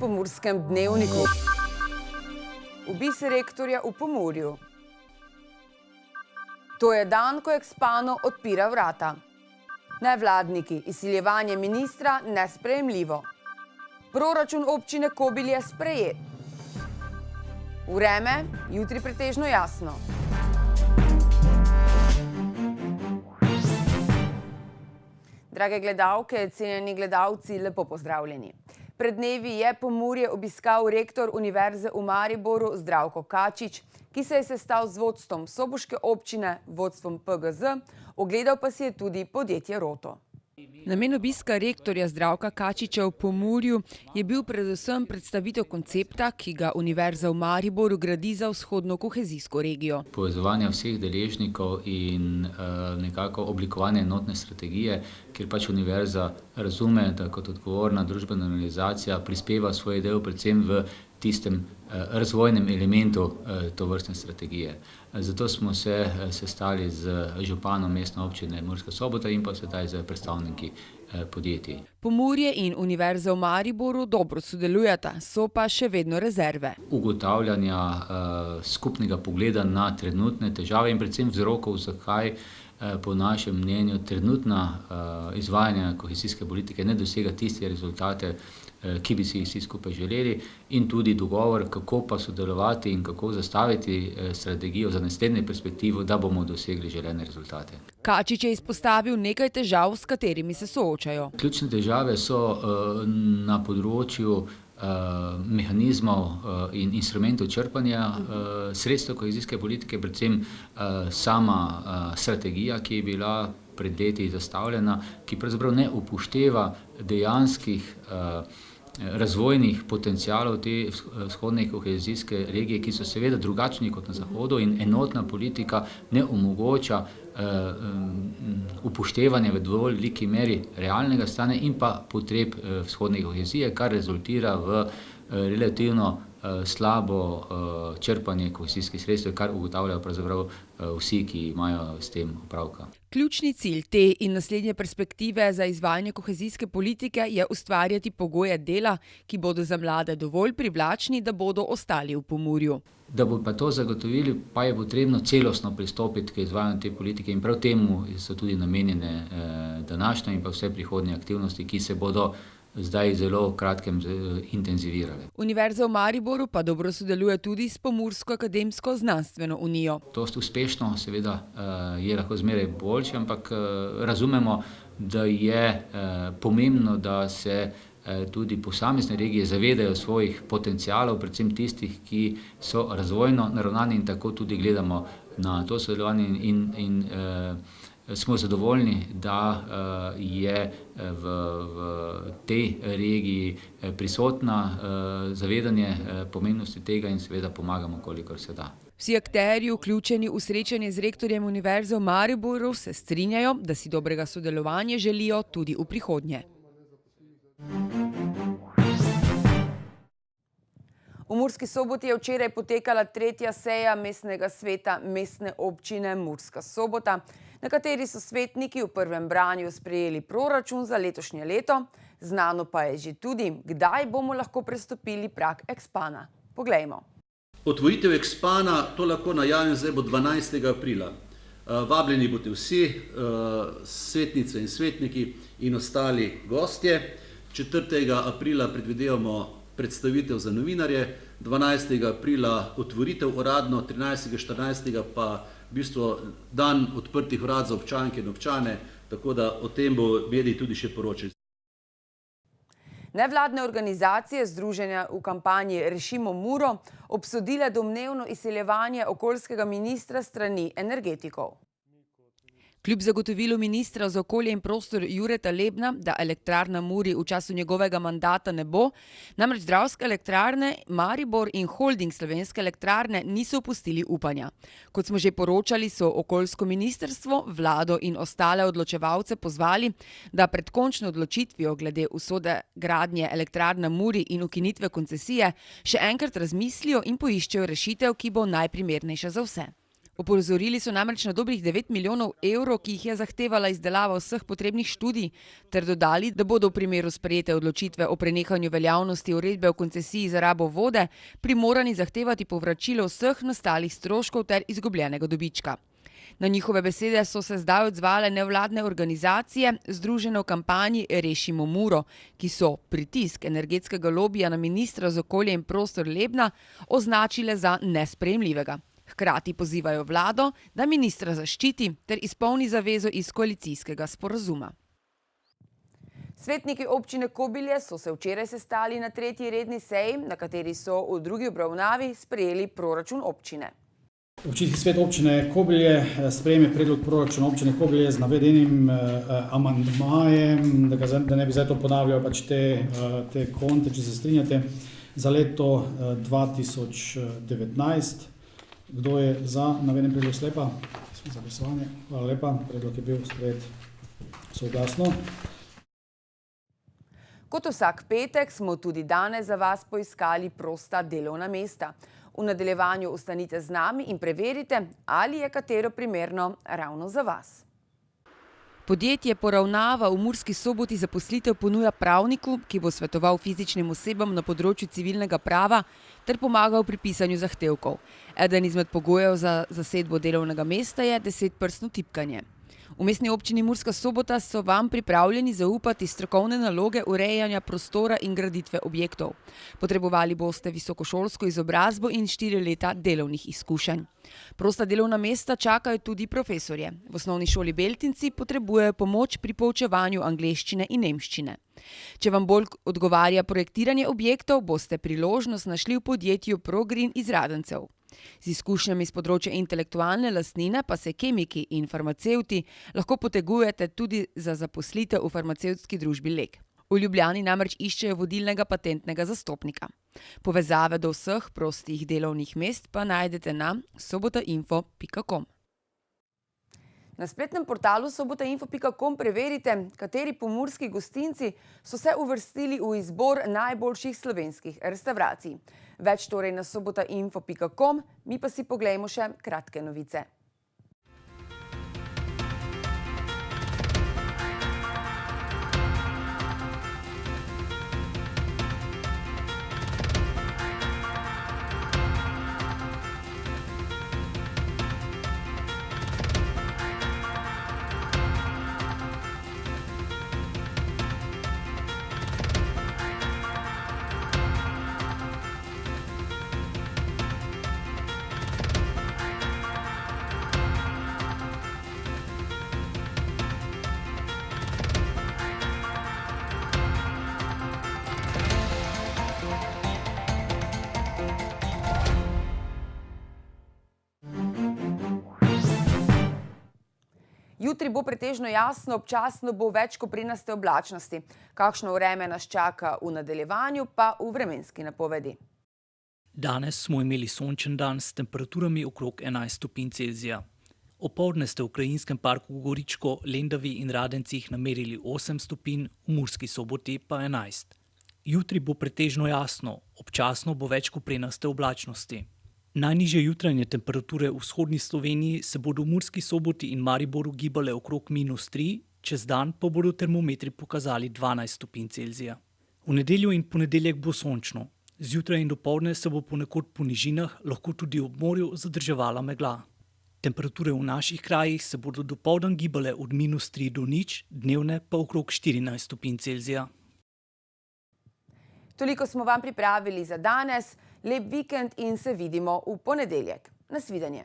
Pomurskem dnevniku. Ubis rektorja v Pomurju. To je dan, ko Expano odpira vrata. Nevladniki, izsiljevanje ministra nesprejemljivo. Proračun občine Kobilje sprejet. Vreme, jutri pretežno jasno. Drage gledalke, cenjeni gledalci, lepo pozdravljeni. Pred dnevi je Pomurje obiskal rektor Univerze v Mariboru Zdravko Kačič, ki se je sestal z vodstvom soboške občine, vodstvom PGZ, ogledal pa si je tudi podjetje Roto. Namen obiska rektorja Zdravka Kačiča v Pomurju je bil predvsem predstavitev koncepta, ki ga Univerza v Mariboru gradi za vzhodno kohezijsko regijo. Povezovanje vseh deležnikov in nekako oblikovanje enotne strategije, kjer pač univerza razume, da kot odgovorna družbena organizacija prispeva svoj del predvsem v tistem razvojnem elementu tovrstne strategije. Zato smo se sestali z županom mestne občine Murska Sobota in pa sedaj z predstavniki podjetij. Pomurje in Univerza v Mariboru dobro sodelujeta, so pa še vedno rezerve. Ugotavljanja skupnega pogleda na trenutne težave in predvsem vzrokov, zakaj po našem mnenju trenutna izvajanja kohezijske politike ne dosega tiste rezultate, ki bi si jih vsi skupaj želeli, in tudi dogovor, kako pa sodelovati in kako zastaviti strategijo za naslednjo perspektivo, da bomo dosegli želene rezultate. Kačič je izpostavil nekaj težav, s katerimi se soočajo. Ključne težave so na področju mehanizmov in instrumentov črpanja sredstev kohezijske politike, predvsem sama strategija, ki je bila pred leti zastavljena, ki pravzaprav ne upošteva dejanskih razvojnih potencialov te vzhodne kohezijske regije, ki so seveda drugačni kot na zahodu, in enotna politika ne omogoča upoštevanje v dovolj veliki meri realnega stanja in pa potreb vzhodne kohezije, kar rezultira v relativno slabo črpanje kohezijskih sredstev, kar ugotavljajo pravzaprav vsi, ki imajo s tem opravka. Ključni cilj te in naslednje perspektive za izvajanje kohezijske politike je ustvarjati pogoje dela, ki bodo za mlade dovolj privlačni, da bodo ostali v Pomurju. Da bo pa to zagotovili, pa je potrebno celostno pristopiti k izvajanju te politike in prav temu so tudi namenjene današnje in pa vse prihodnje aktivnosti, ki se bodo zdaj zelo kratkem intenzivirale. Univerza v Mariboru pa dobro sodeluje tudi s Pomursko akademsko znanstveno unijo. Dosti uspešno, seveda je lahko zmeraj boljše, ampak razumemo, da je pomembno, da se tudi posamezne regije zavedajo svojih potencialov, predvsem tistih, ki so razvojno naravnani, in tako tudi gledamo na to sodelovanje in smo zadovoljni, da je v tej regiji prisotna zavedanje pomembnosti tega in seveda pomagamo, kolikor se da. Vsi akterji, vključeni v srečanje z rektorjem Univerze v Mariboru, se strinjajo, da si dobrega sodelovanja želijo tudi v prihodnje. V Murski Soboti je včeraj potekala 3. seja mestnega sveta mestne občine Murska Sobota, na kateri so svetniki v prvem branju sprejeli proračun za letošnje leto, znano pa je že tudi, kdaj bomo lahko prestopili prag Expana. Poglejmo. Otvoritev Expana, to lahko najavim, zdaj bo 12. aprila. Vabljeni boste vsi, svetnice in svetniki in ostali gostje. 4. aprila predvidevamo predstavitev za novinarje, 12. aprila otvoritev uradno, 13. 14. pa v bistvu dan odprtih vrat za občanke in občane, tako da o tem bo mediji tudi še poročali. Nevladne organizacije združenja v kampanji Rešimo Muro obsodile domnevno izsiljevanje okoljskega ministra strani energetikov. Kljub zagotovilu ministra za okolje in prostor Jureta Lebna, da elektrarna Muri v času njegovega mandata ne bo, namreč Dravske elektrarne, Maribor in holding Slovenske elektrarne niso opustili upanja. Kot smo že poročali, so okoljsko ministrstvo, vlado in ostale odločevalce pozvali, da pred končno odločitvijo glede usode gradnje elektrarna Muri in ukinitve koncesije še enkrat razmislijo in poiščejo rešitev, ki bo najprimernejša za vse. Opozorili so namreč na dobrih 9 milijonov evrov, ki jih je zahtevala izdelava vseh potrebnih študij, ter dodali, da bodo v primeru sprejete odločitve o prenehanju veljavnosti uredbe o koncesiji za rabo vode primorani zahtevati povračilo vseh nastalih stroškov ter izgubljenega dobička. Na njihove besede so se zdaj odzvale nevladne organizacije, združene v kampanji Rešimo Muro, ki so pritisk energetskega lobija na ministra za okolje in prostor Lebna označile za nesprejemljivega. Hkrati pozivajo vlado, da ministra zaščiti ter izpolni zavezo iz koalicijskega sporazuma. Svetniki občine Kobilje so se včeraj sestali na 3. redni seji, na kateri so v drugi obravnavi sprejeli proračun občine. Občinski svet občine Kobilje sprejme predlog proračuna občine Kobilje z navedenim amandmajem, da ne bi zdaj to ponavljal te konte, če se strinjate, za leto 2019. Kdo je za naveden predlog sklepa? Za glasovanje. Hvala lepa. Predlog je bil sprejet soglasno. Kot vsak petek smo tudi danes za vas poiskali prosta delovna mesta. V nadaljevanju ostanite z nami in preverite, ali je katero primerno ravno za vas. Podjetje Poravnava v Murski Soboti zaposlitev ponuja pravniku, ki bo svetoval fizičnim osebam na področju civilnega prava ter pomagal pri pisanju zahtevkov. Eden izmed pogojev za zasedbo delovnega mesta je 10-prstno tipkanje. V Mestni občini Murska Sobota so vam pripravljeni zaupati strokovne naloge urejanja prostora in graditve objektov. Potrebovali boste visokošolsko izobrazbo in 4 leta delovnih izkušenj. Prosta delovna mesta čakajo tudi profesorje. V osnovni šoli Beltinci potrebujejo pomoč pri poučevanju angleščine in nemščine. Če vam bolj odgovarja projektiranje objektov, boste priložnost našli v podjetju ProGreen iz Radencev. Z izkušnjami z področja intelektualne lastnine pa se kemiki in farmacevti lahko potegujete tudi za zaposlitev v farmacevtski družbi Lek. V Ljubljani namreč iščejo vodilnega patentnega zastopnika. Povezave do vseh prostih delovnih mest pa najdete na sobotainfo.com. Na spletnem portalu sobotainfo.com preverite, kateri pomurski gostinci so se uvrstili v izbor najboljših slovenskih restavracij. Več torej na sobotainfo.com, mi pa si poglejmo še kratke novice. Jutri bo pretežno jasno, občasno bo več koprenaste oblačnosti. Kakšno vreme nas čaka v nadaljevanju, pa v vremenski napovedi. Danes smo imeli sončen dan s temperaturami okrog 11 stopinj Celzija. Opoldne ste v Krajinskem parku Goričko, Lendavi in Radencih namerili 8 stopinj, v Murski Soboti pa 11. Jutri bo pretežno jasno, občasno bo več koprenaste oblačnosti. Najnižje jutranje temperature v vzhodni Sloveniji se bodo v Murski Soboti in Mariboru gibale okrog -3, čez dan pa bodo termometri pokazali 12 stopinj Celzija. V nedeljo in ponedeljek bo sončno. Zjutraj in dopoldne se bo ponekod po nižinah, lahko tudi ob morju, zadrževala megla. Temperature v naših krajih se bodo dopoldan gibale od -3 do 0, dnevne pa okrog 14 stopinj Celzija. Toliko smo vam pripravili za danes. Lep vikend in se vidimo v ponedeljek. Nasvidenje.